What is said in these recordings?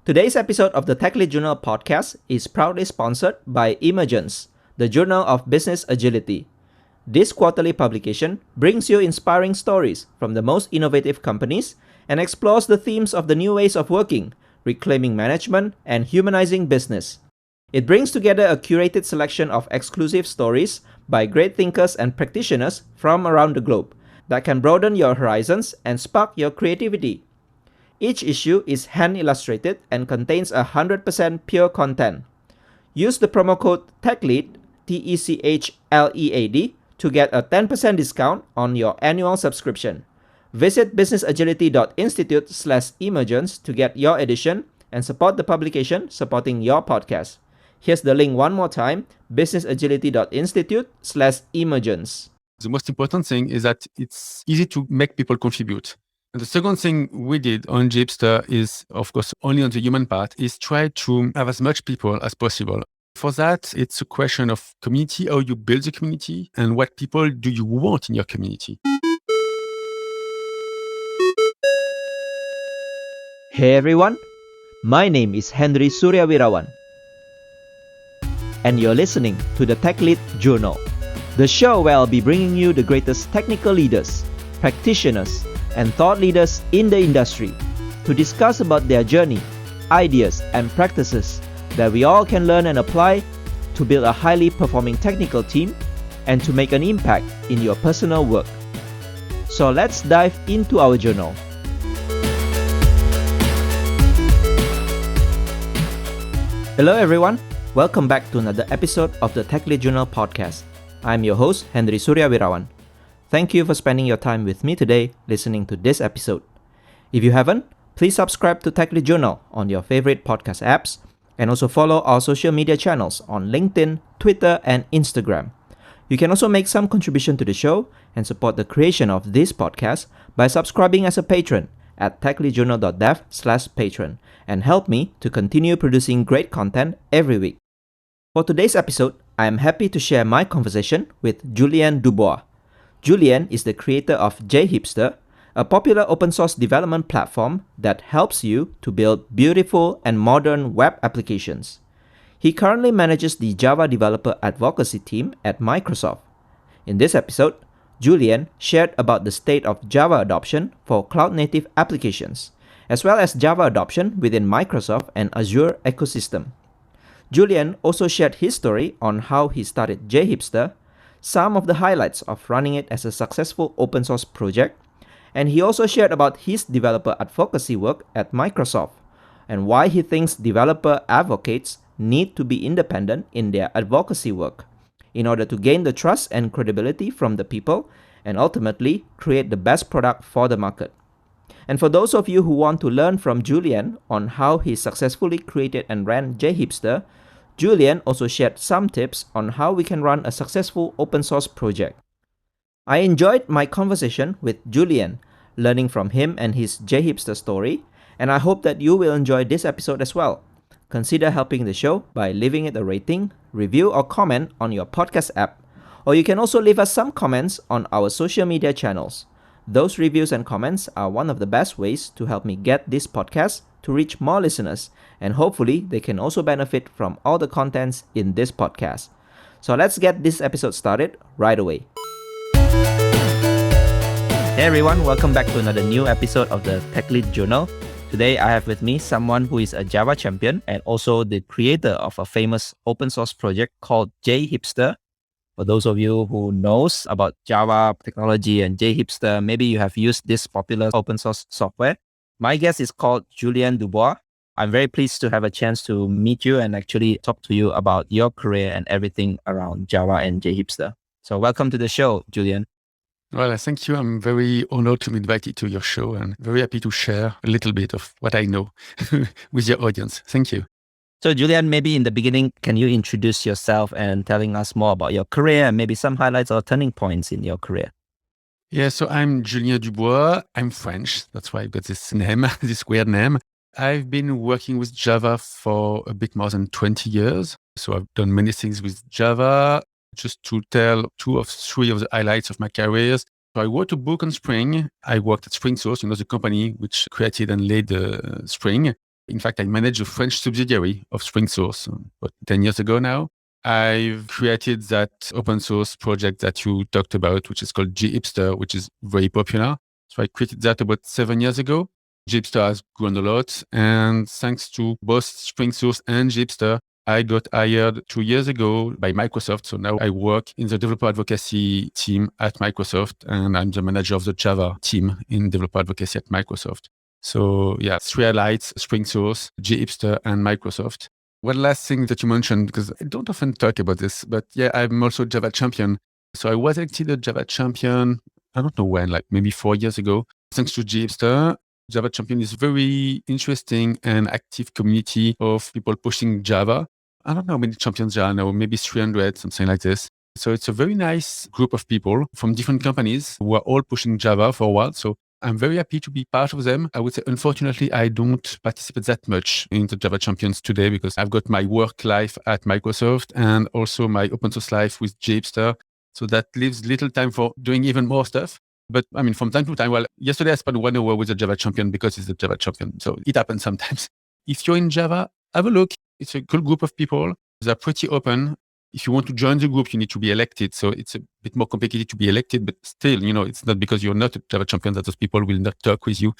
Today's episode of the Tech Lead Journal podcast is proudly sponsored by Emergence, the Journal of Business Agility. This quarterly publication brings you inspiring stories from the most innovative companies and explores the themes of the new ways of working, reclaiming management, and humanizing business. It brings together a curated selection of exclusive stories by great thinkers and practitioners from around the globe that can broaden your horizons and spark your creativity. Each issue is hand-illustrated and contains 100% pure content. Use the promo code TECHLEAD, TECHLEAD, to get a 10% discount on your annual subscription. Visit businessagility.institute/emergence to get your edition and support the publication supporting your podcast. Here's the link one more time, businessagility.institute/emergence. The most important thing is that it's easy to make people contribute. And the second thing we did on JHipster is, of course, only on the human part, is try to have as much people as possible. For that, it's a question of community, how you build the community, and what people do you want in your community. Hey everyone, my name is Henry Suryawirawan, and you're listening to the Tech Lead Journal, the show where I'll be bringing you the greatest technical leaders, practitioners, and thought leaders in the industry to discuss about their journey, ideas, and practices that we all can learn and apply to build a highly performing technical team and to make an impact in your personal work. So let's dive into our journal. Hello everyone, welcome back to another episode of the Tech Lead Journal podcast. I'm your host, Henry Suryawirawan. Thank you for spending your time with me today listening to this episode. If you haven't, please subscribe to Tech Lead Journal on your favorite podcast apps and also follow our social media channels on LinkedIn, Twitter, and Instagram. You can also make some contribution to the show and support the creation of this podcast by subscribing as a patron at techleadjournal.dev/patron and help me to continue producing great content every week. For today's episode, I am happy to share my conversation with Julien Dubois. Julien is the creator of JHipster, a popular open source development platform that helps you to build beautiful and modern web applications. He currently manages the Java Developer Advocacy team at Microsoft. In this episode, Julien shared about the state of Java adoption for cloud-native applications, as well as Java adoption within Microsoft and Azure ecosystem. Julien also shared his story on how he started JHipster, some of the highlights of running it as a successful open source project, and he also shared about his developer advocacy work at Microsoft and why he thinks developer advocates need to be independent in their advocacy work in order to gain the trust and credibility from the people and ultimately create the best product for the market. And for those of you who want to learn from Julien on how he successfully created and ran JHipster, Julien also shared some tips on how we can run a successful open source project. I enjoyed my conversation with Julien, learning from him and his JHipster story, and I hope that you will enjoy this episode as well. Consider helping the show by leaving it a rating, review, or comment on your podcast app, or you can also leave us some comments on our social media channels. Those reviews and comments are one of the best ways to help me get this podcast to reach more listeners, and hopefully they can also benefit from all the contents in this podcast. So let's get this episode started right away. Hey everyone, welcome back to another new episode of the Tech Lead Journal. Today I have with me someone who is a Java champion and also the creator of a famous open source project called JHipster. For those of you who knows about Java technology and JHipster, maybe you have used this popular open source software. My guest is called Julien Dubois. I'm very pleased to have a chance to meet you and actually talk to you about your career and everything around Java and JHipster. So welcome to the show, Julien. Well, thank you. I'm very honored to be invited to your show and very happy to share a little bit of what I know with your audience. Thank you. So Julien, maybe in the beginning, can you introduce yourself and telling us more about your career and maybe some highlights or turning points in your career? Yeah, so I'm Julien Dubois. I'm French. That's why I've got this name, this weird name. I've been working with Java for a bit more than 20 years. So I've done many things with Java. Just to tell 2 or 3 of the highlights of my careers. So I wrote a book on Spring. I worked at SpringSource, the company which created and led Spring. In fact, I manage a French subsidiary of Spring Source about 10 years ago now. I've created that open source project that you talked about, which is called JHipster, which is very popular. So I created that about 7 years ago. JHipster has grown a lot. And thanks to both Spring Source and JHipster, I got hired 2 years ago by Microsoft. So now I work in the developer advocacy team at Microsoft, and I'm the manager of the Java team in developer advocacy at Microsoft. So yeah, three highlights: Spring Source, JHipster, and Microsoft. One last thing that you mentioned, because I don't often talk about this, but yeah, I'm also Java champion. So I was elected a Java champion, I don't know when, like maybe 4 years ago, thanks to JHipster. Java champion is very interesting and active community of people pushing Java. I don't know how many champions there are now, maybe 300, something like this. So it's a very nice group of people from different companies who are all pushing Java forward. So I'm very happy to be part of them. I would say, unfortunately, I don't participate that much in the Java Champions today because I've got my work life at Microsoft and also my open source life with JHipster. So that leaves little time for doing even more stuff. But I mean, from time to time, well, yesterday I spent 1 hour with a Java Champion because he's a Java Champion. So it happens sometimes. If you're in Java, have a look. It's a cool group of people. They're pretty open. If you want to join the group, you need to be elected. So it's a bit more complicated to be elected, but still, it's not because you're not a Java champion that those people will not talk with you.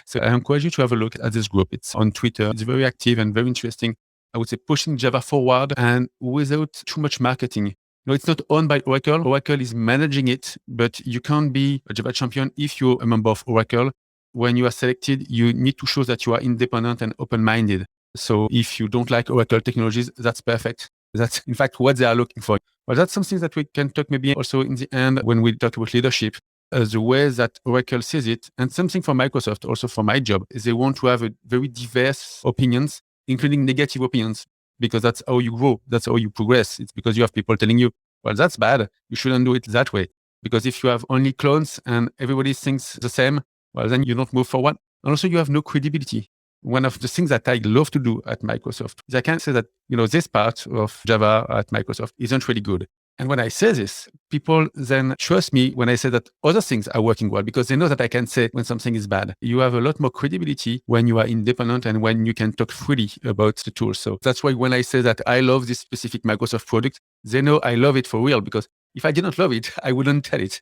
So I encourage you to have a look at this group. It's on Twitter. It's very active and very interesting. I would say pushing Java forward and without too much marketing. It's not owned by Oracle. Oracle is managing it, but you can't be a Java champion if you're a member of Oracle. When you are selected, you need to show that you are independent and open-minded. So if you don't like Oracle technologies, that's perfect. That's in fact what they are looking for. But that's something that we can talk maybe also in the end when we talk about leadership, the way that Oracle sees it. And something for Microsoft, also for my job, is they want to have a very diverse opinions, including negative opinions, because that's how you grow. That's how you progress. It's because you have people telling you, well, that's bad. You shouldn't do it that way. Because if you have only clones and everybody thinks the same, well, then you don't move forward. And also you have no credibility. One of the things that I love to do at Microsoft is I can say that, this part of Java at Microsoft isn't really good. And when I say this, people then trust me when I say that other things are working well because they know that I can say when something is bad. You have a lot more credibility when you are independent and when you can talk freely about the tool. So that's why when I say that I love this specific Microsoft product, they know I love it for real because if I didn't love it, I wouldn't tell it.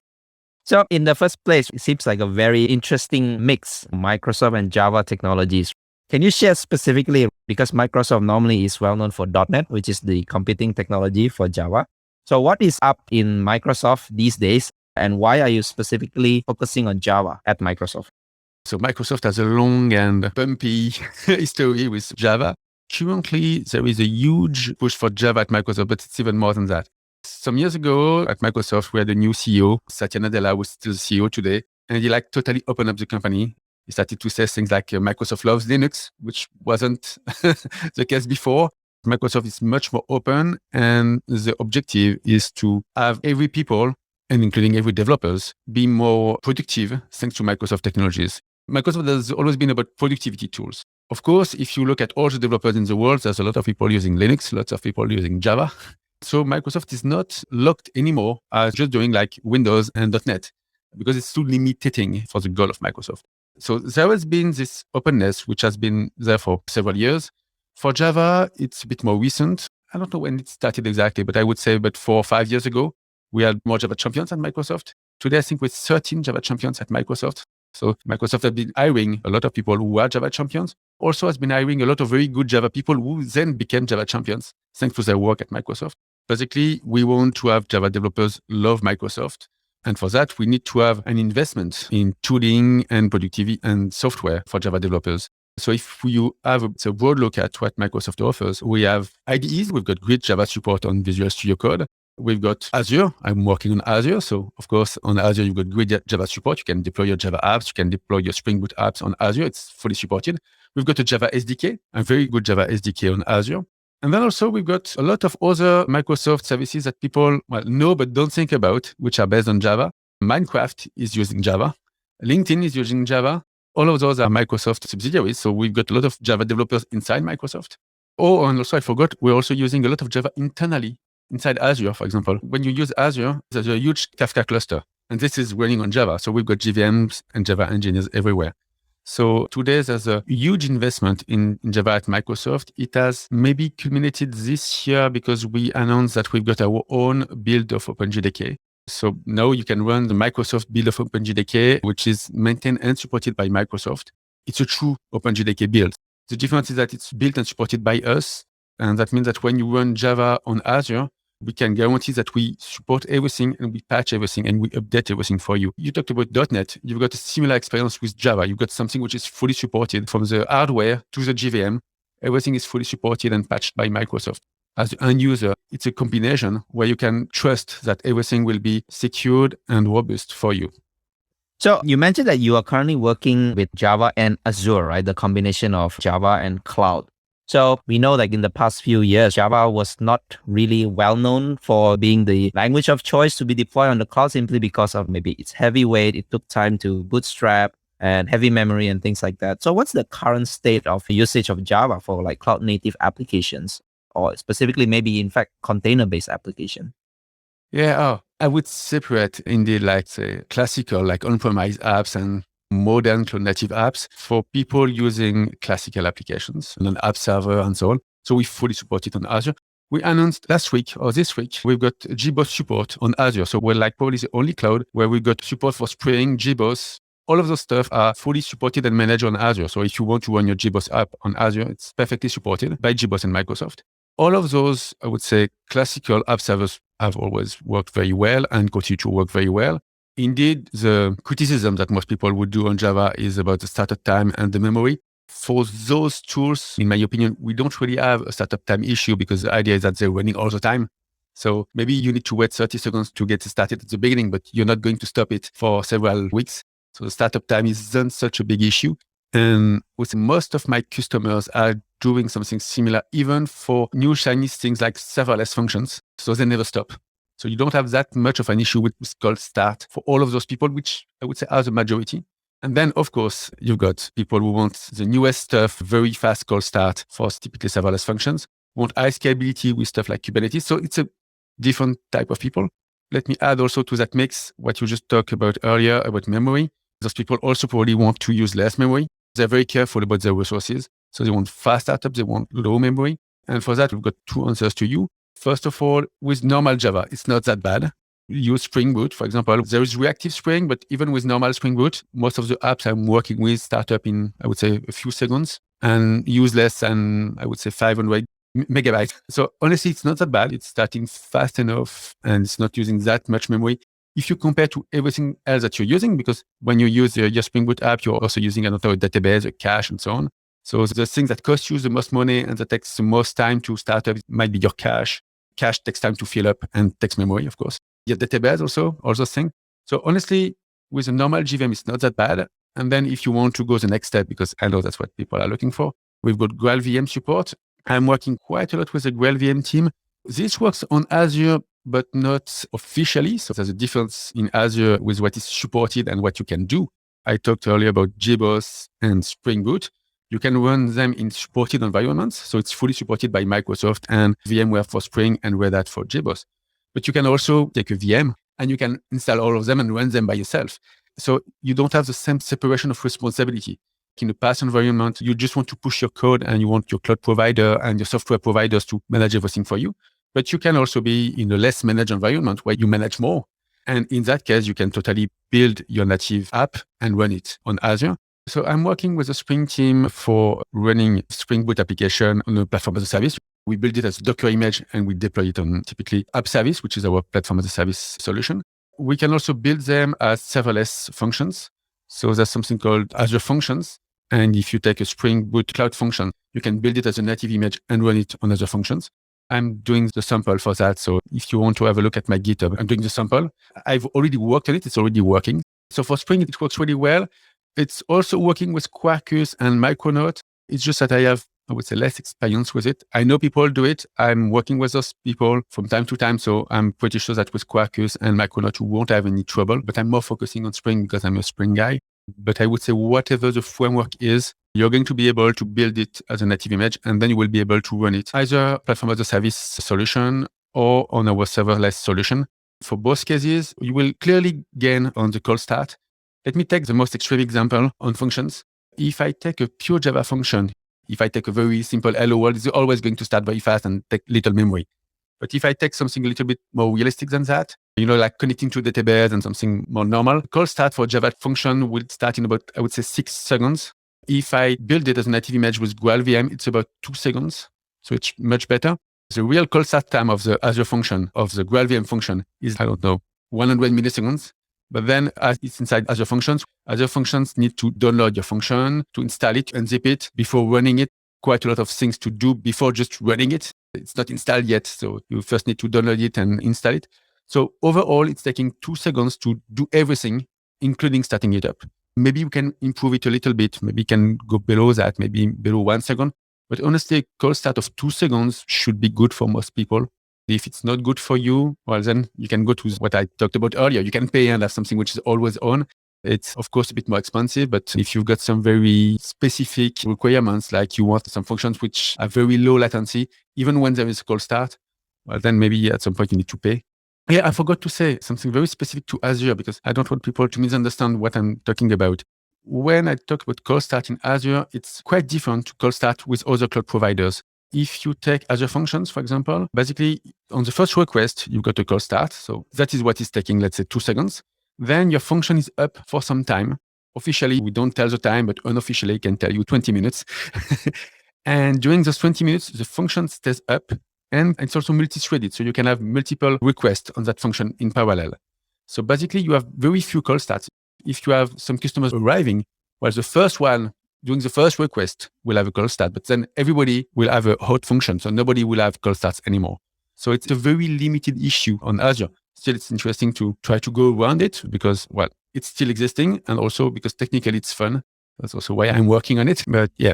So in the first place, it seems like a very interesting mix, Microsoft and Java technologies. Can you share specifically, because Microsoft normally is well known for .NET, which is the competing technology for Java. So what is up in Microsoft these days, and why are you specifically focusing on Java at Microsoft? So Microsoft has a long and bumpy history with Java. Currently, there is a huge push for Java at Microsoft, but it's even more than that. Some years ago at Microsoft, we had a new CEO, Satya Nadella, who's still the CEO today, and he totally opened up the company. He started to say things like Microsoft loves Linux, which wasn't the case before. Microsoft is much more open, and the objective is to have every people, and including every developers, be more productive thanks to Microsoft technologies. Microsoft has always been about productivity tools. Of course, if you look at all the developers in the world, there's a lot of people using Linux, lots of people using Java. So Microsoft is not locked anymore as just doing like Windows and .NET because it's too limiting for the goal of Microsoft. So there has been this openness, which has been there for several years. For Java, it's a bit more recent. I don't know when it started exactly, but I would say about 4 or 5 years ago, we had more Java champions at Microsoft. Today, I think we're 13 Java champions at Microsoft. So Microsoft has been hiring a lot of people who are Java champions, also has been hiring a lot of very good Java people who then became Java champions thanks to their work at Microsoft. Basically, we want to have Java developers love Microsoft. And for that, we need to have an investment in tooling and productivity and software for Java developers. So if you have a broad look at what Microsoft offers, we have IDEs. We've got great Java support on Visual Studio Code. We've got Azure. I'm working on Azure. So of course, on Azure, you've got great Java support. You can deploy your Java apps. You can deploy your Spring Boot apps on Azure. It's fully supported. We've got a Java SDK, a very good Java SDK on Azure. And then also we've got a lot of other Microsoft services that people know but don't think about, which are based on Java. Minecraft is using Java. LinkedIn is using Java. All of those are Microsoft subsidiaries. So we've got a lot of Java developers inside Microsoft. Oh, and also I forgot, we're also using a lot of Java internally inside Azure, for example. When you use Azure, there's a huge Kafka cluster. And this is running on Java. So we've got JVMs and Java engineers everywhere. So today there's a huge investment in Java at Microsoft. It has maybe culminated this year because we announced that we've got our own build of OpenJDK. So now you can run the Microsoft build of OpenJDK, which is maintained and supported by Microsoft. It's a true OpenJDK build. The difference is that it's built and supported by us. And that means that when you run Java on Azure, we can guarantee that we support everything and we patch everything and we update everything for you. You talked about .NET. You've got a similar experience with Java. You've got something which is fully supported from the hardware to the JVM. Everything is fully supported and patched by Microsoft. As an end user, it's a combination where you can trust that everything will be secured and robust for you. So you mentioned that you are currently working with Java and Azure, right? The combination of Java and cloud. So we know in the past few years, Java was not really well known for being the language of choice to be deployed on the cloud simply because of maybe its heavyweight. It took time to bootstrap and heavy memory and things like that. So what's the current state of usage of Java for cloud native applications, or specifically maybe in fact container-based application? Yeah, I would separate indeed say classical on-premise apps and modern cloud native apps for people using classical applications and an app server and so on. So we fully support it on Azure. We announced last week or this week, we've got JBoss support on Azure. So we're probably the only cloud where we've got support for Spring, JBoss. All of those stuff are fully supported and managed on Azure. So if you want to run your JBoss app on Azure, it's perfectly supported by JBoss and Microsoft. All of those, I would say, classical app servers have always worked very well and continue to work very well. Indeed, the criticism that most people would do on Java is about the startup time and the memory. For those tools, in my opinion, we don't really have a startup time issue because the idea is that they're running all the time. So maybe you need to wait 30 seconds to get started at the beginning, but you're not going to stop it for several weeks. So the startup time isn't such a big issue. And with most of my customers are doing something similar, even for new shiny things like serverless functions. So they never stop. So you don't have that much of an issue with cold start for all of those people, which I would say are the majority. And then, of course, you've got people who want the newest stuff, very fast cold start for typically serverless functions, want high scalability with stuff like Kubernetes. So it's a different type of people. Let me add also to that mix what you just talked about earlier about memory. Those people also probably want to use less memory. They're very careful about their resources. So they want fast startup, they want low memory. And for that, we've got two answers to you. First of all, with normal Java, it's not that bad. Use Spring Boot, for example. There is reactive Spring, but even with normal Spring Boot, most of the apps I'm working with start up in, I would say, a few seconds and use less than, I would say, 500 megabytes. So honestly, it's not that bad. It's starting fast enough and it's not using that much memory. If you compare to everything else that you're using, because when you use your Spring Boot app, you're also using another database, a cache, and so on. So the things that cost you the most money and that takes the most time to start up might be your cache. Cache takes time to fill up and takes memory, of course. Your database also, all those things. So honestly, with a normal JVM, it's not that bad. And then if you want to go the next step, because I know that's what people are looking for, we've got GraalVM support. I'm working quite a lot with the GraalVM team. This works on Azure, but not officially. So there's a difference in Azure with what is supported and what you can do. I talked earlier about JBoss and Spring Boot. You can run them in supported environments. So it's fully supported by Microsoft and VMware for Spring and Red Hat for JBoss. But you can also take a VM and you can install all of them and run them by yourself. So you don't have the same separation of responsibility. In a PaaS environment, you just want to push your code and you want your cloud provider and your software providers to manage everything for you. But you can also be in a less managed environment where you manage more. And in that case, you can totally build your native app and run it on Azure. So I'm working with the Spring team for running Spring Boot application on a platform as a service. We build it as a Docker image and we deploy it on typically App Service, which is our platform as a service solution. We can also build them as serverless functions. So there's something called Azure Functions. And if you take a Spring Boot Cloud function, you can build it as a native image and run it on Azure Functions. I'm doing the sample for that. So if you want to have a look at my GitHub, I'm doing the sample. I've already worked on it. It's already working. So for Spring, it works really well. It's also working with Quarkus and Micronaut. It's just that I have, I would say, less experience with it. I know people do it. I'm working with those people from time to time. So I'm pretty sure that with Quarkus and Micronaut, you won't have any trouble. But I'm more focusing on Spring because I'm a Spring guy. But I would say whatever the framework is, you're going to be able to build it as a native image, and then you will be able to run it either platform as a service solution or on our serverless solution. For both cases, you will clearly gain on the cold start. Let me take the most extreme example on functions. If I take a pure Java function, if I take a very simple hello world, it's always going to start very fast and take little memory. But if I take something a little bit more realistic than that, like connecting to a database and something more normal, call start for Java function will start in about, I would say, 6 seconds. If I build it as a native image with GraalVM, it's about 2 seconds. So it's much better. The real call start time of the Azure function, of the GraalVM function is, 100 milliseconds. But then as it's inside Azure functions need to download your function, to install it, unzip it before running it. Quite a lot of things to do before just running it. It's not installed yet, so you first need to download it and install it. So overall, it's taking 2 seconds to do everything, including starting it up. Maybe we can improve it a little bit. Maybe we can go below that, maybe below 1 second. But honestly, a call start of 2 seconds should be good for most people. If it's not good for you, well, then you can go to what I talked about earlier. You can pay and have something which is always on. It's, of course, a bit more expensive, but if you've got some very specific requirements, like you want some functions which are very low latency, even when there is a call start, well, then maybe at some point you need to pay. Yeah, I forgot to say something very specific to Azure because I don't want people to misunderstand what I'm talking about. When I talk about call start in Azure, it's quite different to call start with other cloud providers. If you take Azure Functions, for example, basically on the first request, you got a call start. So that is what is taking, let's say, 2 seconds. Then your function is up for some time. Officially, we don't tell the time, but unofficially, it can tell you 20 minutes. And during those 20 minutes, the function stays up and it's also multi-threaded. So you can have multiple requests on that function in parallel. So basically, you have very few call starts. If you have some customers arriving, well, the first one during the first request will have a call start, but then everybody will have a hot function. So nobody will have call starts anymore. So it's a very limited issue on Azure. Still, it's interesting to try to go around it because, well, it's still existing. And also because technically it's fun. That's also why I'm working on it. But yeah.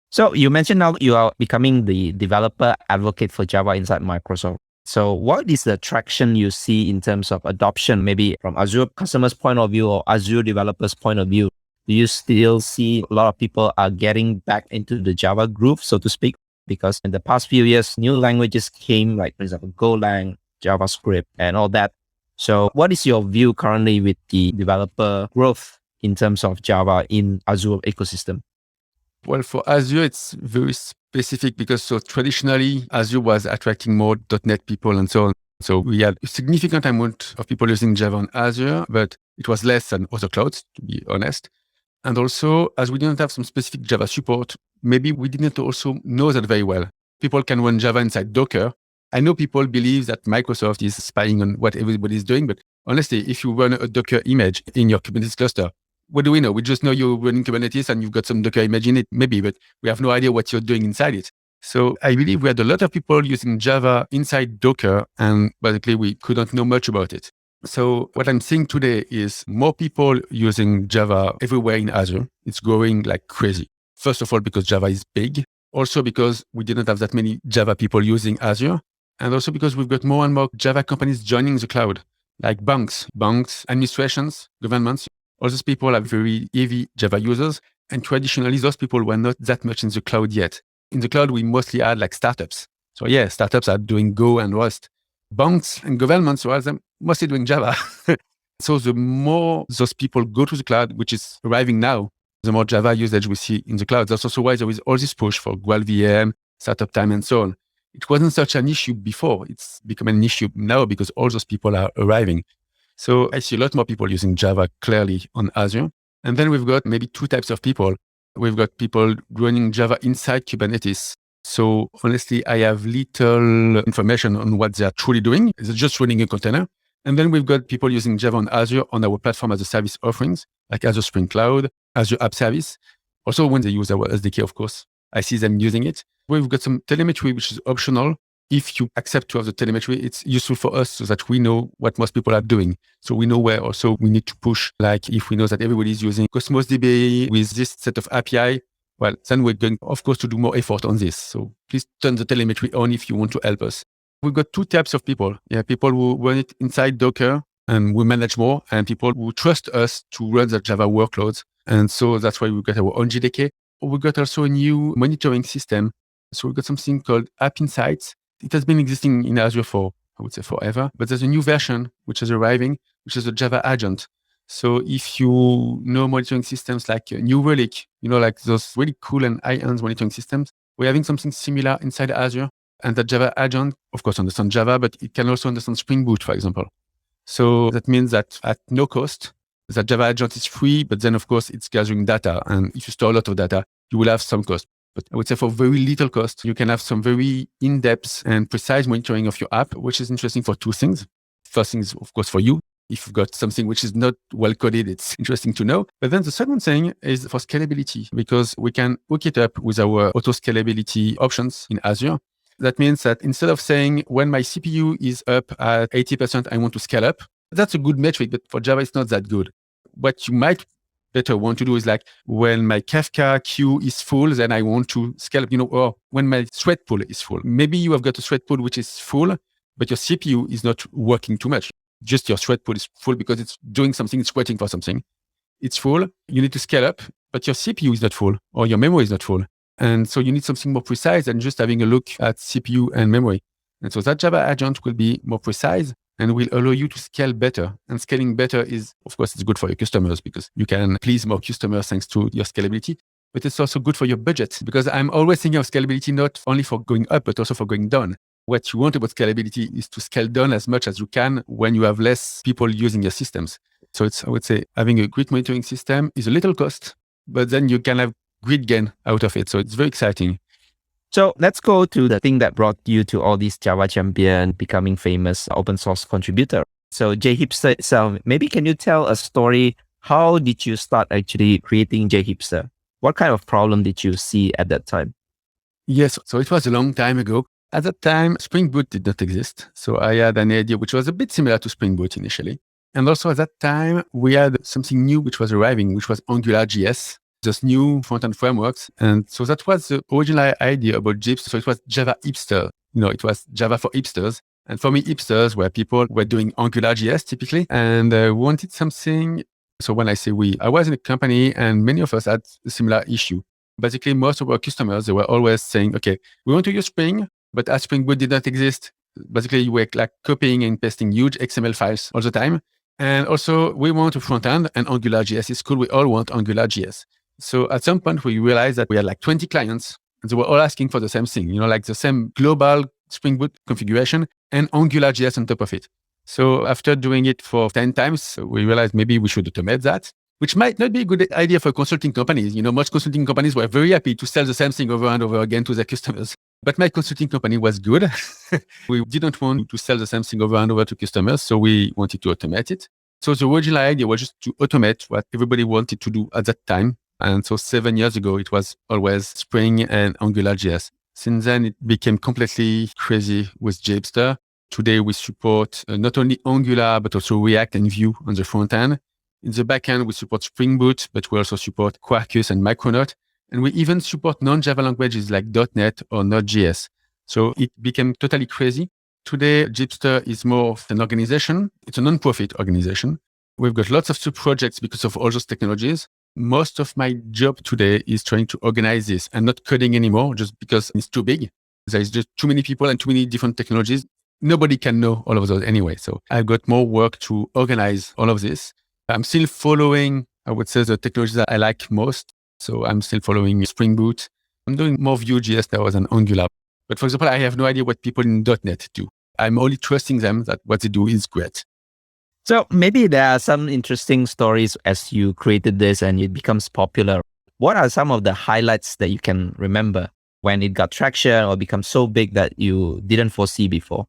So you mentioned now you are becoming the developer advocate for Java inside Microsoft. So what is the traction you see in terms of adoption, maybe from Azure customers' point of view or Azure developers' point of view? Do you still see a lot of people are getting back into the Java groove, so to speak? Because in the past few years, new languages came, like, for example, Golang, JavaScript, and all that. So what is your view currently with the developer growth in terms of Java in Azure ecosystem? Well, for Azure, it's very specific because so traditionally, Azure was attracting more .NET people and so on. So we had a significant amount of people using Java on Azure, but it was less than other clouds, to be honest. And also, as we didn't have some specific Java support, maybe we didn't also know that very well. People can run Java inside Docker. I know people believe that Microsoft is spying on what everybody is doing, but honestly, if you run a Docker image in your Kubernetes cluster, what do we know? We just know you're running Kubernetes and you've got some Docker image in it, maybe, but we have no idea what you're doing inside it. So I believe we had a lot of people using Java inside Docker, and basically we couldn't know much about it. So what I'm seeing today is more people using Java everywhere in Azure. It's growing like crazy. First of all, because Java is big. Also because we didn't have that many Java people using Azure. And also because we've got more and more Java companies joining the cloud, like banks, administrations, governments. All those people are very heavy Java users. And traditionally, those people were not that much in the cloud yet. In the cloud, we mostly had like startups. So yeah, startups are doing Go and Rust. Banks and governments are mostly doing Java. So the more those people go to the cloud, which is arriving now, the more Java usage we see in the cloud. That's also why there is all this push for GraalVM, startup time, and so on. It wasn't such an issue before. It's becoming an issue now because all those people are arriving. So I see a lot more people using Java clearly on Azure. And then we've got maybe 2 types of people. We've got people running Java inside Kubernetes. So honestly, I have little information on what they're truly doing. They're just running a container. And then we've got people using Java on Azure on our platform as a service offerings, like Azure Spring Cloud, Azure App Service. Also, when they use our SDK, of course, I see them using it. We've got some telemetry, which is optional. If you accept to have the telemetry, it's useful for us so that we know what most people are doing. So we know where also we need to push. Like if we know that everybody is using Cosmos DB with this set of API, well, then we're going, of course, to do more effort on this. So please turn the telemetry on if you want to help us. We've got 2 types of people. Yeah, people who run it inside Docker and we manage more, and people who trust us to run the Java workloads. And so that's why we've got our own JDK. We've got also a new monitoring system. So we've got something called App Insights. It has been existing in Azure for, I would say, forever. But there's a new version which is arriving, which is a Java agent. So if you know monitoring systems like New Relic, like those really cool and high-end monitoring systems, we're having something similar inside Azure. And the Java agent, of course, understands Java, but it can also understand Spring Boot, for example. So that means that at no cost, the Java agent is free, but then, of course, it's gathering data. And if you store a lot of data, you will have some cost. But I would say for very little cost, you can have some very in-depth and precise monitoring of your app, which is interesting for two things. First thing is, of course, for you. If you've got something which is not well coded, it's interesting to know. But then the second thing is for scalability, because we can hook it up with our auto scalability options in Azure. That means that instead of saying when my CPU is up at 80%, I want to scale up, that's a good metric, but for Java, it's not that good. What you might better want to do is like when my Kafka queue is full, then I want to scale up, or when my thread pool is full. Maybe you have got a thread pool which is full, but your CPU is not working too much. Just your thread pool is full because it's doing something, it's waiting for something. It's full, you need to scale up, but your CPU is not full or your memory is not full. And so you need something more precise than just having a look at CPU and memory. And so that Java agent will be more precise and will allow you to scale better. And scaling better is, of course, it's good for your customers because you can please more customers thanks to your scalability. But it's also good for your budget because I'm always thinking of scalability not only for going up, but also for going down. What you want about scalability is to scale down as much as you can when you have less people using your systems. So I would say, having a great monitoring system is a little cost, but then you can have great gain out of it. So it's very exciting. So let's go to the thing that brought you to all these Java champion, becoming famous open source contributor. So JHipster itself, maybe can you tell a story? How did you start actually creating JHipster? What kind of problem did you see at that time? Yes, so it was a long time ago. At that time, Spring Boot did not exist. So I had an idea which was a bit similar to Spring Boot initially. And also at that time, we had something new which was arriving, which was AngularJS, those new front-end frameworks. And so that was the original idea about JHipster. So it was Java hipster. It was Java for hipsters. And for me, hipsters were people who were doing AngularJS typically and wanted something. So when I say we, I was in a company and many of us had a similar issue. Basically, most of our customers, they were always saying, okay, we want to use Spring, but as Spring Boot did not exist, basically you were like copying and pasting huge XML files all the time. And also we want a front end and AngularJS is cool. We all want AngularJS. So at some point we realized that we had like 20 clients and they were all asking for the same thing, like the same global Spring Boot configuration and AngularJS on top of it. So after doing it for 10 times, we realized maybe we should automate that, which might not be a good idea for consulting companies. Most consulting companies were very happy to sell the same thing over and over again to their customers. But my consulting company was good. We didn't want to sell the same thing over and over to customers, so we wanted to automate it. So the original idea was just to automate what everybody wanted to do at that time. And so 7 years ago, it was always Spring and AngularJS. Since then, it became completely crazy with JHipster. Today, we support not only Angular, but also React and Vue on the front end. In the back end, we support Spring Boot, but we also support Quarkus and Micronaut. And we even support non-Java languages like .NET or Node.js. So it became totally crazy. Today, JHipster is more of an organization. It's a non-profit organization. We've got lots of sub-projects because of all those technologies. Most of my job today is trying to organize this and not coding anymore just because it's too big. There is just too many people and too many different technologies. Nobody can know all of those anyway. So I've got more work to organize all of this. I'm still following, I would say, the technologies that I like most. So I'm still following Spring Boot. I'm doing more Vue.js now than Angular. But for example, I have no idea what people in .NET do. I'm only trusting them that what they do is great. So maybe there are some interesting stories as you created this and it becomes popular. What are some of the highlights that you can remember when it got traction or become so big that you didn't foresee before?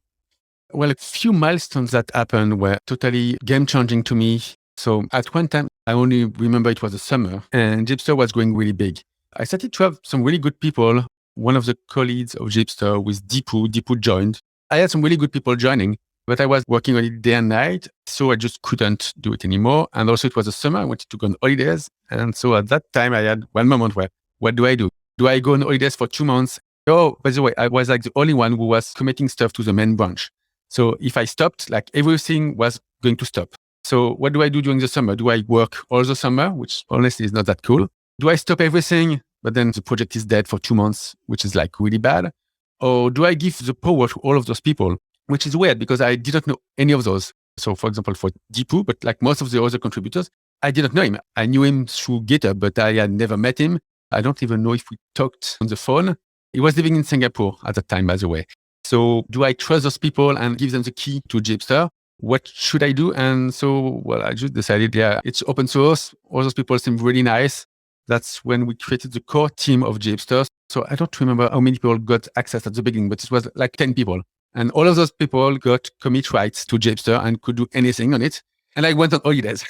Well, a few milestones that happened were totally game-changing to me. So at one time, I only remember it was the summer and JHipster was going really big. I started to have some really good people. One of the colleagues of JHipster was Deepu joined. I had some really good people joining, but I was working on it day and night. So I just couldn't do it anymore. And also it was the summer. I wanted to go on holidays. And so at that time, I had one moment where, what do I do? Do I go on holidays for 2 months? Oh, by the way, I was like the only one who was committing stuff to the main branch. So if I stopped, like everything was going to stop. So what do I do during the summer? Do I work all the summer, which honestly is not that cool? Do I stop everything, but then the project is dead for 2 months, which is like really bad? Or do I give the power to all of those people, which is weird because I didn't know any of those. So for example, for Deepu, but like most of the other contributors, I did not know him. I knew him through GitHub, but I had never met him. I don't even know if we talked on the phone. He was living in Singapore at the time, by the way. So do I trust those people and give them the key to JHipster? What should I do? And so, well, I just decided, yeah, it's open source. All those people seem really nice. That's when we created the core team of JHipster. So I don't remember how many people got access at the beginning, but it was like 10 people. And all of those people got commit rights to JHipster and could do anything on it. And I went on holidays.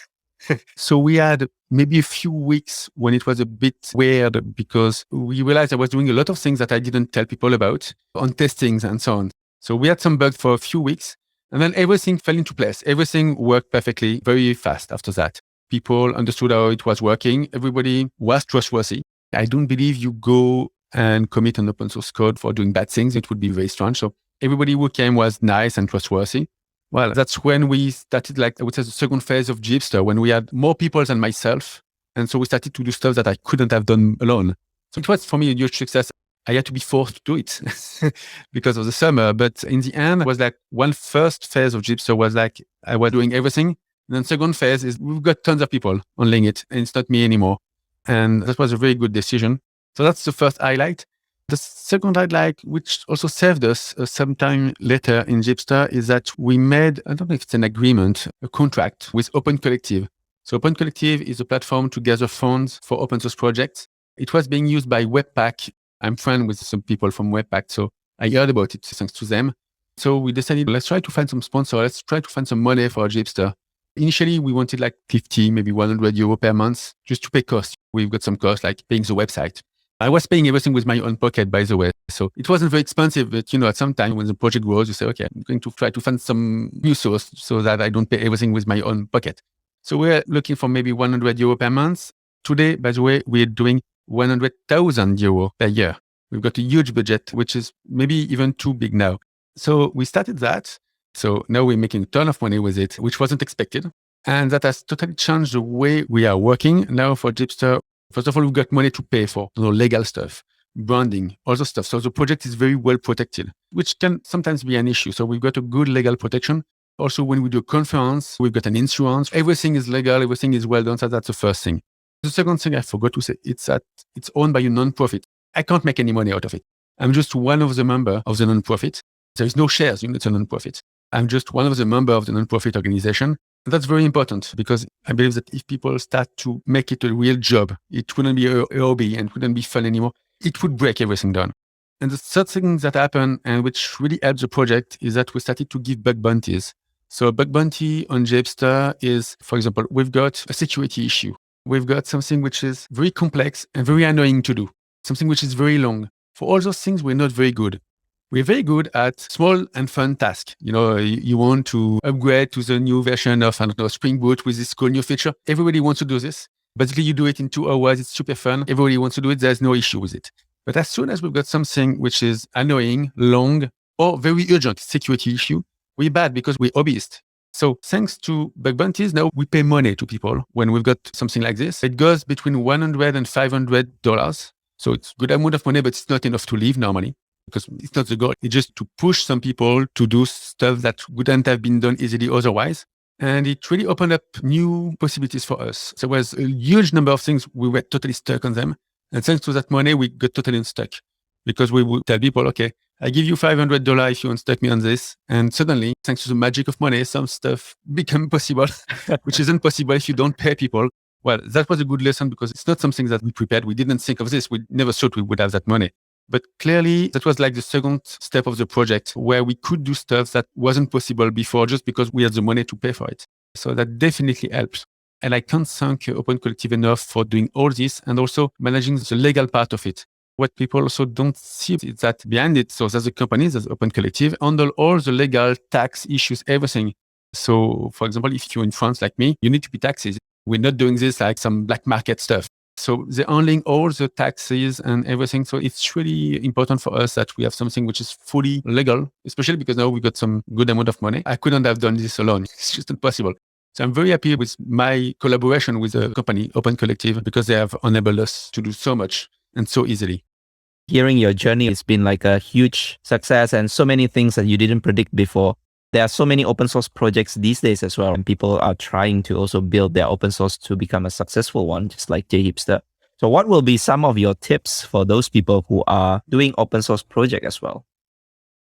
So we had maybe a few weeks when it was a bit weird because we realized I was doing a lot of things that I didn't tell people about on testings and so on. So we had some bugs for a few weeks and then everything fell into place. Everything worked perfectly very fast after that. People understood how it was working. Everybody was trustworthy. I don't believe you go and commit an open source code for doing bad things. It would be very strange. So everybody who came was nice and trustworthy. Well, that's when we started, like, I would say, the second phase of JHipster, when we had more people than myself. And so we started to do stuff that I couldn't have done alone. So it was, for me, a huge success. I had to be forced to do it because of the summer. But in the end, it was like one first phase of JHipster was like, I was doing everything. And then second phase is we've got tons of people handling it and it's not me anymore. And that was a very good decision. So that's the first highlight. The second highlight, which also saved us sometime later in JHipster, is that we made, I don't know if it's an agreement, a contract with Open Collective. So Open Collective is a platform to gather funds for open source projects. It was being used by Webpack. I'm friends with some people from Webpack, so I heard about it thanks to them. So we decided, let's try to find some sponsor. Let's try to find some money for JHipster. Initially, we wanted like 50, maybe 100 euro per month just to pay costs. We've got some costs like paying the website. I was paying everything with my own pocket, by the way. So it wasn't very expensive, but at some time when the project grows, you say, okay, I'm going to try to find some new source so that I don't pay everything with my own pocket. So we're looking for maybe 100 euro per month. Today, by the way, we're doing 100,000 euro per year. We've got a huge budget, which is maybe even too big now. So we started that. So now we're making a ton of money with it, which wasn't expected. And that has totally changed the way we are working now for JHipster. First of all, we've got money to pay for legal stuff, branding, all the stuff. So the project is very well protected, which can sometimes be an issue. So we've got a good legal protection. Also, when we do a conference, we've got an insurance. Everything is legal. Everything is well done. So that's the first thing. The second thing I forgot to say, it's that it's owned by a non-profit. I can't make any money out of it. I'm just one of the members of the non-profit. There is no shares. It's a non-profit. I'm just one of the members of the non-profit organization. That's very important because I believe that if people start to make it a real job, it wouldn't be a hobby and wouldn't be fun anymore. It would break everything down. And the third thing that happened and which really helped the project is that we started to give bug bounties. So a bug bounty on JHipster is, for example, we've got a security issue. We've got something which is very complex and very annoying to do. Something which is very long. For all those things, we're not very good. We're very good at small and fun tasks. You want to upgrade to the new version of, Spring Boot with this cool new feature. Everybody wants to do this. Basically, you do it in 2 hours. It's super fun. Everybody wants to do it. There's no issue with it. But as soon as we've got something which is annoying, long, or very urgent security issue, we're bad because we're hobbyists. So thanks to bug bounties, now we pay money to people when we've got something like this. It goes between $100 and $500. So it's a good amount of money, but it's not enough to live normally. Because it's not the goal. It's just to push some people to do stuff that wouldn't have been done easily otherwise. And it really opened up new possibilities for us. There was a huge number of things we were totally stuck on them. And thanks to that money, we got totally unstuck. Because we would tell people, okay, I give you $500 if you unstuck me on this. And suddenly, thanks to the magic of money, some stuff became possible, which isn't possible if you don't pay people. Well, that was a good lesson because it's not something that we prepared. We didn't think of this. We never thought we would have that money. But clearly, that was like the second step of the project where we could do stuff that wasn't possible before just because we had the money to pay for it. So that definitely helps. And I can't thank Open Collective enough for doing all this and also managing the legal part of it. What people also don't see is that behind it, so there's a company, there's Open Collective, handle all the legal tax issues, everything. So for example, if you're in France like me, you need to pay taxes. We're not doing this like some black market stuff. So they're handling all the taxes and everything. So it's really important for us that we have something which is fully legal, especially because now we got some good amount of money. I couldn't have done this alone. It's just impossible. So I'm very happy with my collaboration with the company, Open Collective, because they have enabled us to do so much and so easily. Hearing your journey, it's been like a huge success and so many things that you didn't predict before. There are so many open source projects these days as well, and people are trying to also build their open source to become a successful one, just like JHipster. So what will be some of your tips for those people who are doing open source project as well?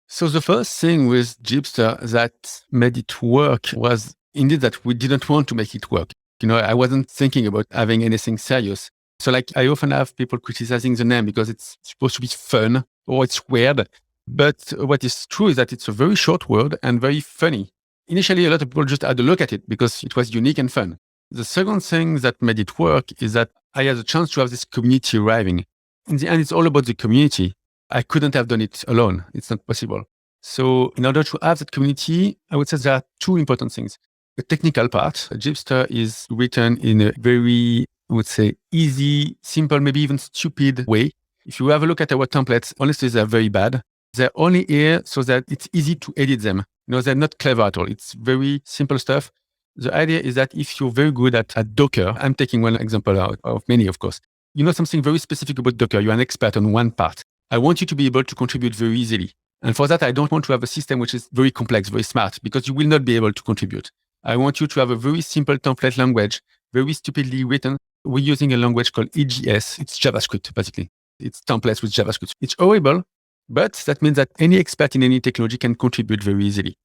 So the first thing with JHipster that made it work was indeed that we didn't want to make it work. I wasn't thinking about having anything serious. So like I often have people criticizing the name because it's supposed to be fun or it's weird. But what is true is that it's a very short word and very funny. Initially, a lot of people just had a look at it because it was unique and fun. The second thing that made it work is that I had a chance to have this community arriving. In the end, it's all about the community. I couldn't have done it alone. It's not possible. So in order to have that community, I would say there are two important things. The technical part, JHipster is written in a very, I would say, easy, simple, maybe even stupid way. If you have a look at our templates, honestly, they're very bad. They're only here so that it's easy to edit them. They're not clever at all. It's very simple stuff. The idea is that if you're very good at Docker, I'm taking one example out of many, of course. You know something very specific about Docker. You're an expert on one part. I want you to be able to contribute very easily. And for that, I don't want to have a system which is very complex, very smart, because you will not be able to contribute. I want you to have a very simple template language, very stupidly written. We're using a language called EGS. It's JavaScript, basically. It's templates with JavaScript. It's horrible, but that means that any expert in any technology can contribute very easily.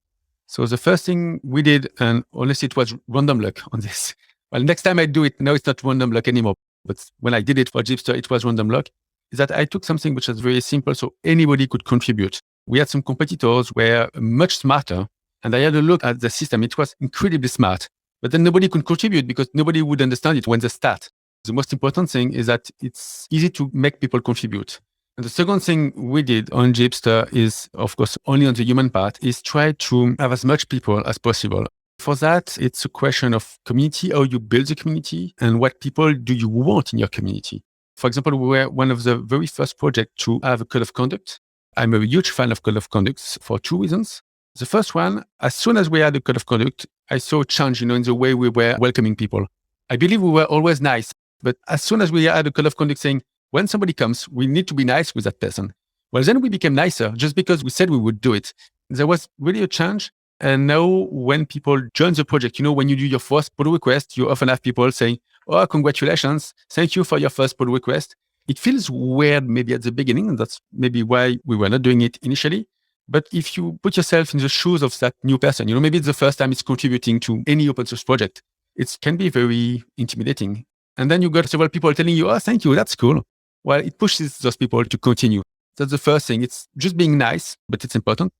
So the first thing we did, and honestly, it was random luck on this. Well, next time I do it, now it's not random luck anymore. But when I did it for JHipster, it was random luck, is that I took something which was very simple so anybody could contribute. We had some competitors who were much smarter, and I had a look at the system. It was incredibly smart, but then nobody could contribute because nobody would understand it when they start. The most important thing is that it's easy to make people contribute. And the second thing we did on JHipster is, of course, only on the human part, is try to have as much people as possible. For that, it's a question of community, how you build the community, and what people do you want in your community. For example, we were one of the very first projects to have a code of conduct. I'm a huge fan of code of conducts for two reasons. The first one, as soon as we had a code of conduct, I saw a change, in the way we were welcoming people. I believe we were always nice, but as soon as we had a code of conduct saying, when somebody comes, we need to be nice with that person. Well, then we became nicer just because we said we would do it. There was really a change. And now when people join the project, when you do your first pull request, you often have people saying, oh, congratulations. Thank you for your first pull request. It feels weird maybe at the beginning, and that's maybe why we were not doing it initially. But if you put yourself in the shoes of that new person, maybe it's the first time it's contributing to any open source project, it can be very intimidating. And then you got several people telling you, oh, thank you, that's cool. Well, it pushes those people to continue. That's the first thing. It's just being nice, but it's important.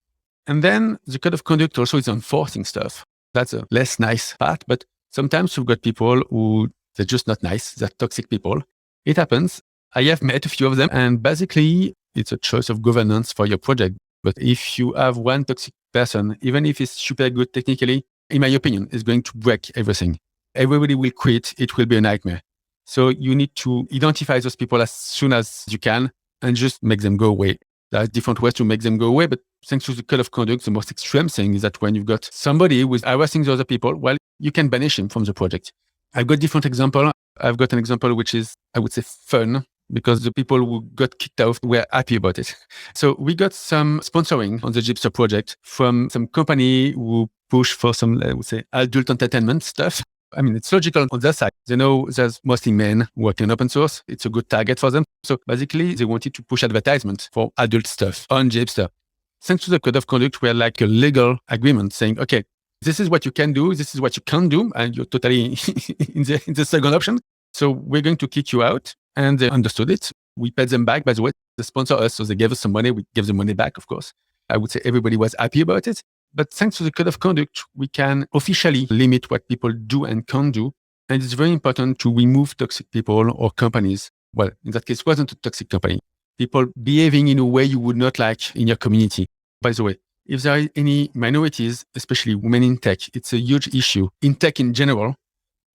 And then the code of conduct also is enforcing stuff. That's a less nice part, but sometimes you've got people who they're just not nice. They're toxic people. It happens. I have met a few of them, and basically it's a choice of governance for your project. But if you have one toxic person, even if it's super good technically, in my opinion, it's going to break everything. Everybody will quit. It will be a nightmare. So you need to identify those people as soon as you can and just make them go away. There are different ways to make them go away, but thanks to the code of conduct, the most extreme thing is that when you've got somebody who is harassing the other people, well, you can banish him from the project. I've got different example. I've got an example which is, I would say, fun because the people who got kicked out were happy about it. So we got some sponsoring on the JHipster project from some company who push for some, I would say, adult entertainment stuff. I mean, it's logical on their side. They know there's mostly men working in open source. It's a good target for them. So basically, they wanted to push advertisements for adult stuff on JHipster. Thanks to the code of conduct, we had like a legal agreement saying, okay, this is what you can do, this is what you can't do, and you're totally in the second option. So we're going to kick you out. And they understood it. We paid them back, by the way. They sponsor us, so they gave us some money. We gave them money back, of course. I would say everybody was happy about it. But thanks to the code of conduct, we can officially limit what people do and can't do. And it's very important to remove toxic people or companies. Well, in that case, it wasn't a toxic company. People behaving in a way you would not like in your community. By the way, if there are any minorities, especially women in tech, it's a huge issue in tech in general,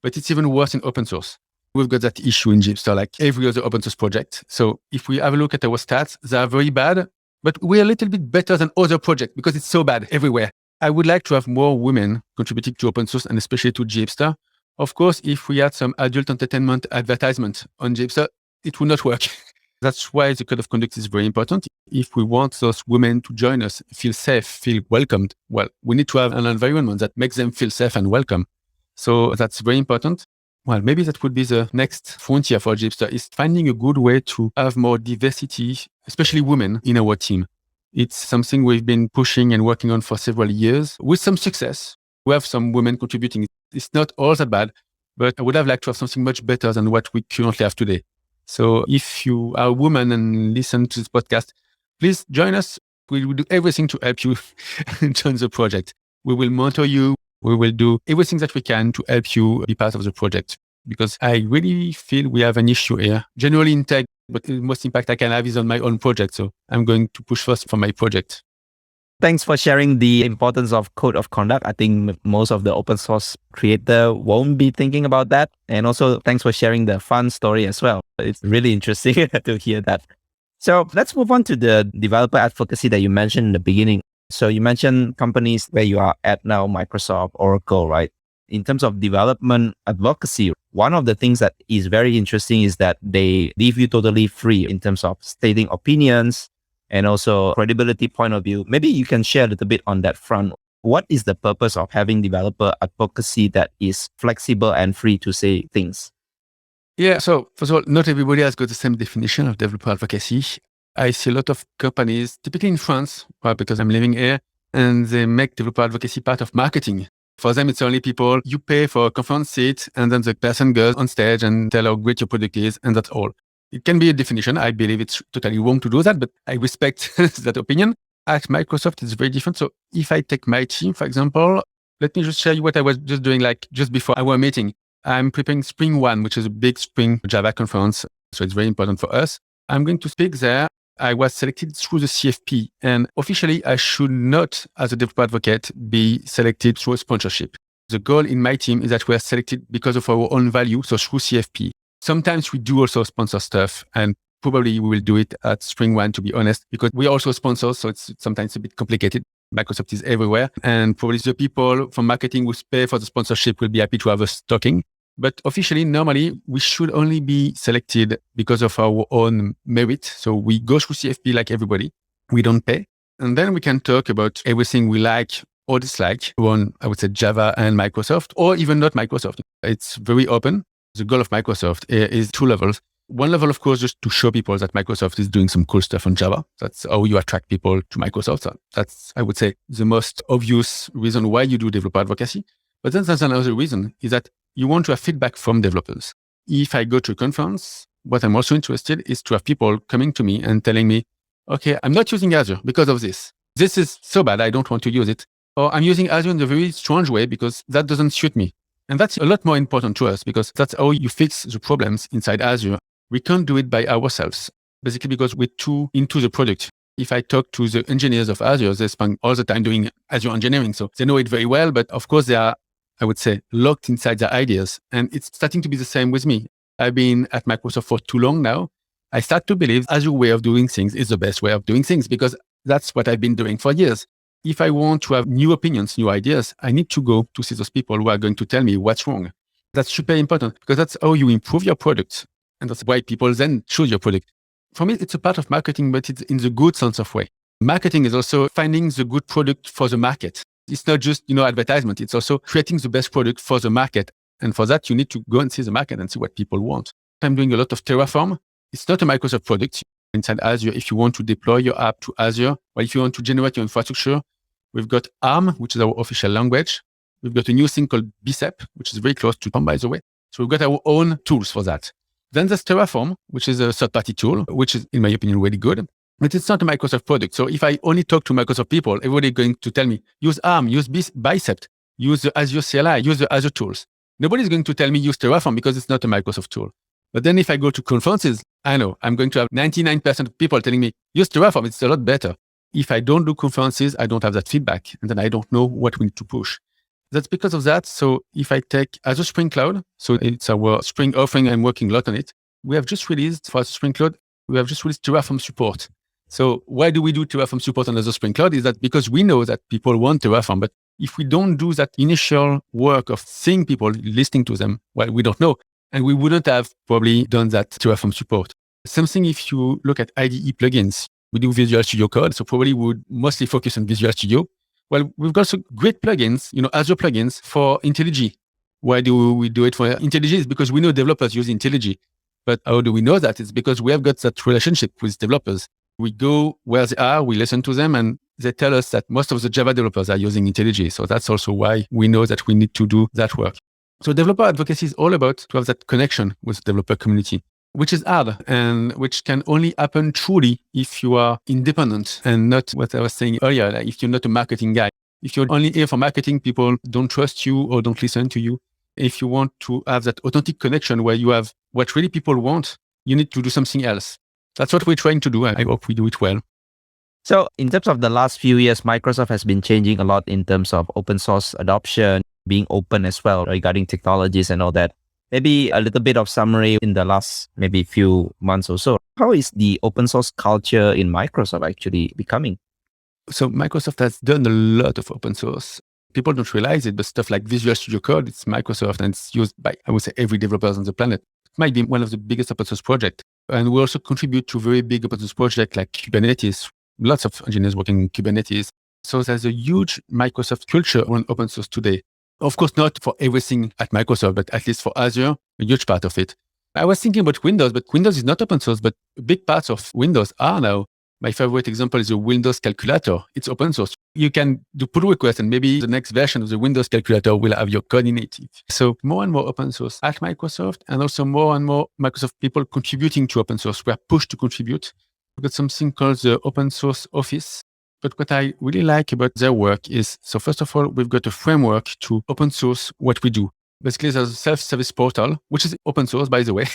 but it's even worse in open source. We've got that issue in JHipster, like every other open source project. So if we have a look at our stats, they are very bad, but we're a little bit better than other projects because it's so bad everywhere. I would like to have more women contributing to open source and especially to JHipster. Of course, if we had some adult entertainment advertisement on JHipster, it would not work. That's why the code of conduct is very important. If we want those women to join us, feel safe, feel welcomed, well, we need to have an environment that makes them feel safe and welcome. So that's very important. Well, maybe that would be the next frontier for JHipster, is finding a good way to have more diversity, especially women, in our team. It's something we've been pushing and working on for several years with some success. We have some women contributing. It's not all that bad, but I would have liked to have something much better than what we currently have today. So if you are a woman and listen to this podcast, please join us. We will do everything to help you join the project. We will mentor you. We will do everything that we can to help you be part of the project, because I really feel we have an issue here, generally in tech, but the most impact I can have is on my own project. So I'm going to push first for my project. Thanks for sharing the importance of code of conduct. I think most of the open source creator won't be thinking about that. And also thanks for sharing the fun story as well. It's really interesting to hear that. So let's move on to the developer advocacy that you mentioned in the beginning. So you mentioned companies where you are at now, Microsoft, Oracle, right? In terms of development advocacy, one of the things that is very interesting is that they leave you totally free in terms of stating opinions and also credibility point of view. Maybe you can share a little bit on that front. What is the purpose of having developer advocacy that is flexible and free to say things? Yeah, so first of all, not everybody has got the same definition of developer advocacy. I see a lot of companies, typically in France, well, because I'm living here, and they make developer advocacy part of marketing. For them, it's only people, you pay for a conference seat, and then the person goes on stage and tell how great your product is, and that's all. It can be a definition. I believe it's totally wrong to do that, but I respect that opinion. At Microsoft, it's very different. So if I take my team, for example, let me just share you what I was just doing, like just before our meeting. I'm preparing Spring One, which is a big Spring Java conference. So it's very important for us. I'm going to speak there. I was selected through the CFP, and officially I should not, as a developer advocate, be selected through a sponsorship. The goal in my team is that we are selected because of our own value, so through CFP. Sometimes we do also sponsor stuff, and probably we will do it at Spring One, to be honest, because we are also sponsors, so it's sometimes a bit complicated. Microsoft is everywhere, and probably the people from marketing who pay for the sponsorship will be happy to have us talking. But officially, normally, we should only be selected because of our own merit. So we go through CFP like everybody. We don't pay. And then we can talk about everything we like or dislike on, I would say, Java and Microsoft, or even not Microsoft. It's very open. The goal of Microsoft is two levels. One level, of course, just to show people that Microsoft is doing some cool stuff on Java. That's how you attract people to Microsoft. So that's, I would say, the most obvious reason why you do developer advocacy. But then there's another reason, is that you want to have feedback from developers. If I go to a conference, what I'm also interested is to have people coming to me and telling me, okay, I'm not using Azure because of this. This is so bad, I don't want to use it. Or I'm using Azure in a very strange way because that doesn't suit me. And that's a lot more important to us because that's how you fix the problems inside Azure. We can't do it by ourselves, basically because we're too into the product. If I talk to the engineers of Azure, they spend all the time doing Azure engineering. So they know it very well, but of course they are, I would say, locked inside their ideas. And it's starting to be the same with me. I've been at Microsoft for too long now. I start to believe Azure way of doing things is the best way of doing things because that's what I've been doing for years. If I want to have new opinions, new ideas, I need to go to see those people who are going to tell me what's wrong. That's super important because that's how you improve your product. And that's why people then choose your product. For me, it's a part of marketing, but it's in the good sense of way. Marketing is also finding the good product for the market. It's not just, advertisement. It's also creating the best product for the market. And for that, you need to go and see the market and see what people want. I'm doing a lot of Terraform. It's not a Microsoft product. Inside Azure, if you want to deploy your app to Azure, or if you want to generate your infrastructure, we've got ARM, which is our official language. We've got a new thing called Bicep, which is very close to ARM, by the way. So we've got our own tools for that. Then there's Terraform, which is a third-party tool, which is, in my opinion, really good. But it's not a Microsoft product. So if I only talk to Microsoft people, everybody is going to tell me, use ARM, use Bicep, use the Azure CLI, use the Azure tools. Nobody's going to tell me use Terraform because it's not a Microsoft tool. But then if I go to conferences, I know I'm going to have 99% of people telling me, use Terraform, it's a lot better. If I don't do conferences, I don't have that feedback. And then I don't know what we need to push. That's because of that. So if I take Azure Spring Cloud, so it's our Spring offering, I'm working a lot on it. We have just released for Azure Spring Cloud, we have just released Terraform support. So why do we do Terraform support on Azure Spring Cloud? Is that because we know that people want Terraform, but if we don't do that initial work of seeing people, listening to them, well, we don't know. And we wouldn't have probably done that Terraform support. Same thing if you look at IDE plugins. We do Visual Studio Code, so probably we would mostly focus on Visual Studio. Well, we've got some great plugins, Azure plugins for IntelliJ. Why do we do it for IntelliJ? It's because we know developers use IntelliJ. But how do we know that? It's because we have got that relationship with developers. We go where they are, we listen to them, and they tell us that most of the Java developers are using IntelliJ. So that's also why we know that we need to do that work. So developer advocacy is all about to have that connection with the developer community, which is hard and which can only happen truly if you are independent and not what I was saying earlier, like if you're not a marketing guy. If you're only here for marketing, people don't trust you or don't listen to you. If you want to have that authentic connection where you have what really people want, you need to do something else. That's what we're trying to do. I hope we do it well. So in terms of the last few years, Microsoft has been changing a lot in terms of open source adoption, being open as well regarding technologies and all that. Maybe a little bit of summary in the last maybe few months or so. How is the open source culture in Microsoft actually becoming? So Microsoft has done a lot of open source. People don't realize it, but stuff like Visual Studio Code, it's Microsoft and it's used by, I would say, every developer on the planet. It might be one of the biggest open source projects. And we also contribute to very big open source projects like Kubernetes. Lots of engineers working in Kubernetes. So there's a huge Microsoft culture on open source today. Of course, not for everything at Microsoft, but at least for Azure, a huge part of it. I was thinking about Windows, but Windows is not open source, but big parts of Windows are now. My favorite example is the Windows calculator. It's open source. You can do pull requests and maybe the next version of the Windows calculator will have your code in it. So more and more open source at Microsoft and also more and more Microsoft people contributing to open source. We are pushed to contribute. We've got something called the Open Source Office. But what I really like about their work is, so first of all, we've got a framework to open source what we do. Basically, there's a self-service portal, which is open source, by the way.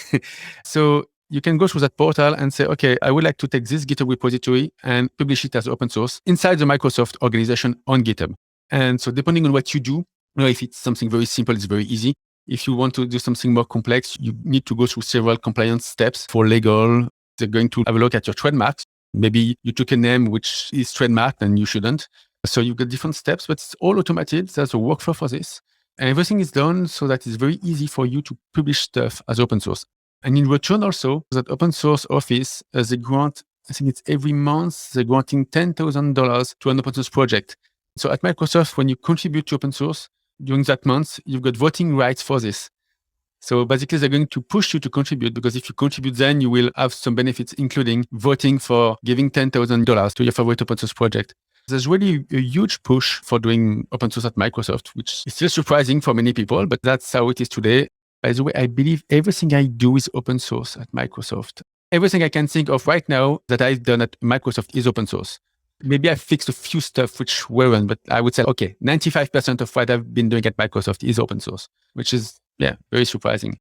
So you can go through that portal and say, okay, I would like to take this GitHub repository and publish it as open source inside the Microsoft organization on GitHub. And so depending on what you do, if it's something very simple, it's very easy. If you want to do something more complex, you need to go through several compliance steps for legal. They're going to have a look at your trademarks. Maybe you took a name which is trademarked and you shouldn't. So you've got different steps, but it's all automated. There's a workflow for this. And everything is done so that it's very easy for you to publish stuff as open source. And in return also, that open source office, they grant, I think it's every month, they're granting $10,000 to an open source project. So at Microsoft, when you contribute to open source, during that month, you've got voting rights for this. So basically, they're going to push you to contribute because if you contribute, then you will have some benefits, including voting for giving $10,000 to your favorite open source project. There's really a huge push for doing open source at Microsoft, which is still surprising for many people, but that's how it is today. By the way, I believe everything I do is open source at Microsoft. Everything I can think of right now that I've done at Microsoft is open source. Maybe I fixed a few stuff which weren't, but I would say, okay, 95% of what I've been doing at Microsoft is open source, which is, very surprising.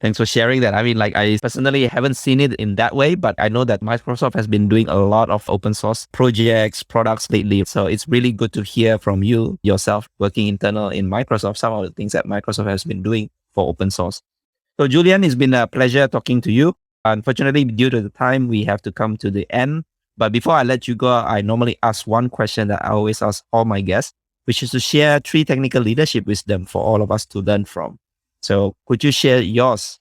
Thanks for sharing that. I mean, I personally haven't seen it in that way, but I know that Microsoft has been doing a lot of open source projects, products lately. So it's really good to hear from you yourself working internal in Microsoft, some of the things that Microsoft has been doing for open source. So Julien, it's been a pleasure talking to you. Unfortunately, due to the time, we have to come to the end. But before I let you go, I normally ask one question that I always ask all my guests, which is to share 3 technical leadership wisdom for all of us to learn from. So could you share yours?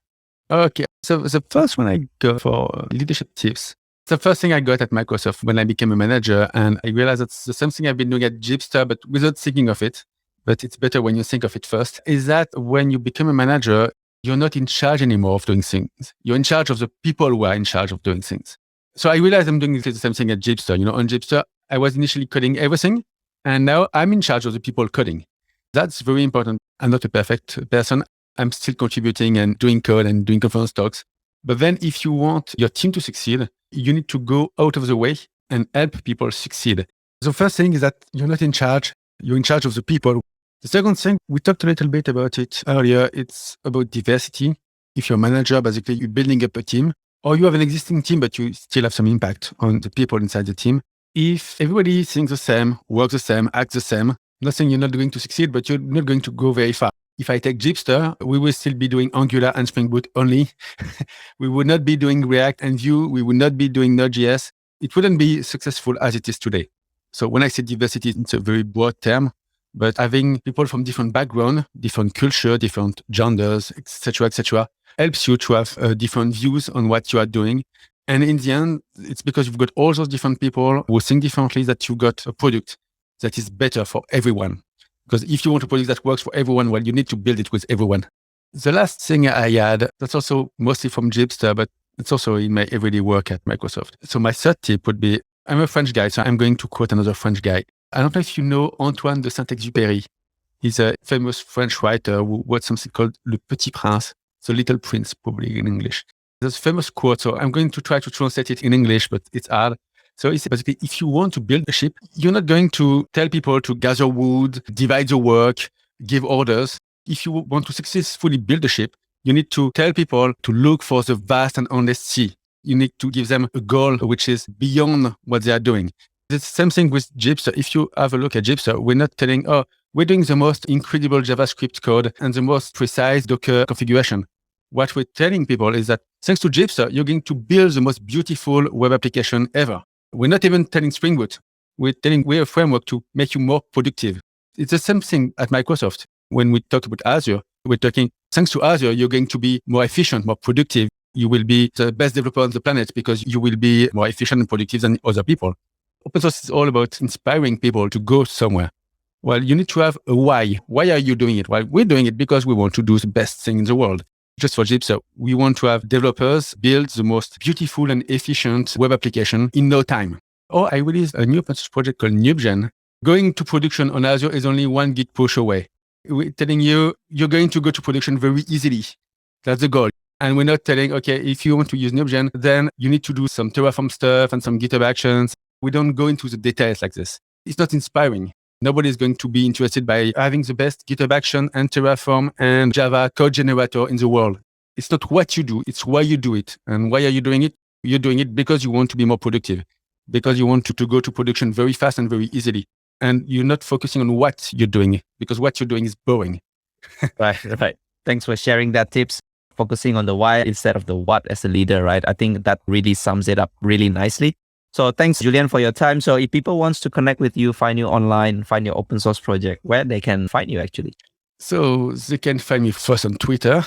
Okay. So the first one I go for leadership tips. The first thing I got at Microsoft when I became a manager, and I realized it's the same thing I've been doing at JHipster, but without thinking of it, but it's better when you think of it first, is that when you become a manager, you're not in charge anymore of doing things. You're in charge of the people who are in charge of doing things. So I realized I'm doing the same thing at JHipster. On JHipster, I was initially coding everything, and now I'm in charge of the people coding. That's very important. I'm not a perfect person. I'm still contributing and doing code and doing conference talks. But then if you want your team to succeed, you need to go out of the way and help people succeed. The first thing is that you're not in charge. You're in charge of the people. The second thing, we talked a little bit about it earlier. It's about diversity. If you're a manager, basically you're building up a team, or you have an existing team, but you still have some impact on the people inside the team. If everybody thinks the same, works the same, acts the same, not saying you're not going to succeed, but you're not going to go very far. If I take JHipster, we will still be doing Angular and Spring Boot only. We would not be doing React and Vue. We would not be doing Node.js. It wouldn't be successful as it is today. So when I say diversity, it's a very broad term, but having people from different backgrounds, different culture, different genders, etc., helps you to have different views on what you are doing. And in the end, it's because you've got all those different people who think differently that you got a product that is better for everyone. Because if you want a product that works for everyone, well, you need to build it with everyone. The last thing I had, that's also mostly from JHipster, but it's also in my everyday work at Microsoft. So my third tip would be, I'm a French guy, so I'm going to quote another French guy. I don't know if you know Antoine de Saint-Exupéry. He's a famous French writer who wrote something called Le Petit Prince, the Little Prince, probably in English. There's a famous quote, so I'm going to try to translate it in English, but it's hard. So it's basically, if you want to build a ship, you're not going to tell people to gather wood, divide the work, give orders. If you want to successfully build a ship, you need to tell people to look for the vast and endless sea. You need to give them a goal which is beyond what they are doing. It's the same thing with JHipster. If you have a look at JHipster, we're not telling, we're doing the most incredible JavaScript code and the most precise Docker configuration. What we're telling people is that thanks to JHipster, you're going to build the most beautiful web application ever. We're not even telling Spring Boot. We're telling we're a framework to make you more productive. It's the same thing at Microsoft. When we talk about Azure, we're talking, thanks to Azure, you're going to be more efficient, more productive. You will be the best developer on the planet because you will be more efficient and productive than other people. Open source is all about inspiring people to go somewhere. Well, you need to have a why. Why are you doing it? Well, we're doing it because we want to do the best thing in the world. Just for JHipster, we want to have developers build the most beautiful and efficient web application in no time. Or I released a new open source project called NubeGen. Going to production on Azure is only one Git push away. We're telling you, you're going to go to production very easily. That's the goal. And we're not telling, okay, if you want to use NubeGen, then you need to do some Terraform stuff and some GitHub actions. We don't go into the details like this. It's not inspiring. Nobody is going to be interested by having the best GitHub action and Terraform and Java code generator in the world. It's not what you do, it's why you do it. And why are you doing it? You're doing it because you want to be more productive, because you want to go to production very fast and very easily. And you're not focusing on what you're doing, because what you're doing is boring. Right. Thanks for sharing that tips. Focusing on the why instead of the what as a leader, right? I think that really sums it up really nicely. So thanks, Julien, for your time. So if people wants to connect with you, find you online, find your open source project, where they can find you actually? So they can find me first on Twitter.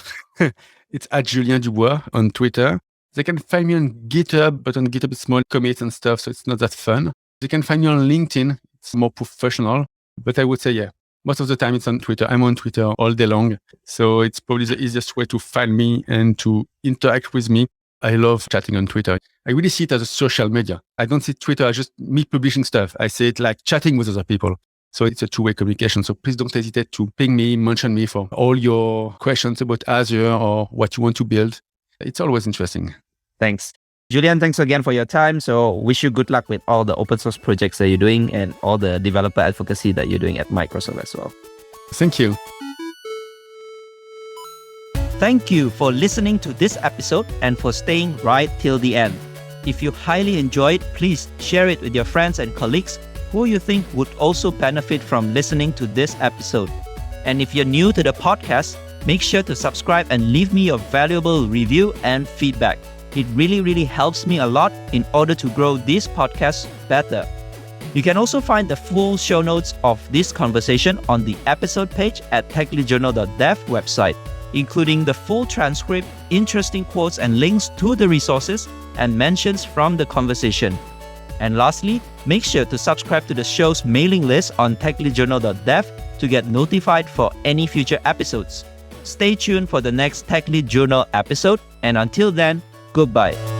It's at Julien Dubois on Twitter. They can find me on GitHub, but on GitHub it's small commits and stuff, so it's not that fun. They can find me on LinkedIn. It's more professional, but I would say, yeah, most of the time it's on Twitter. I'm on Twitter all day long. So it's probably the easiest way to find me and to interact with me. I love chatting on Twitter. I really see it as a social media. I don't see Twitter as just me publishing stuff. I see it like chatting with other people. So it's a two-way communication. So please don't hesitate to ping me, mention me for all your questions about Azure or what you want to build. It's always interesting. Thanks. Julien, thanks again for your time. So wish you good luck with all the open source projects that you're doing and all the developer advocacy that you're doing at Microsoft as well. Thank you. Thank you for listening to this episode and for staying right till the end. If you highly enjoyed, please share it with your friends and colleagues who you think would also benefit from listening to this episode. And if you're new to the podcast, make sure to subscribe and leave me your valuable review and feedback. It really helps me a lot in order to grow this podcast better. You can also find the full show notes of this conversation on the episode page at techleadjournal.dev website, including the full transcript, interesting quotes and links to the resources and mentions from the conversation. And lastly, make sure to subscribe to the show's mailing list on techleadjournal.dev to get notified for any future episodes. Stay tuned for the next Tech Lead Journal episode, and until then, goodbye.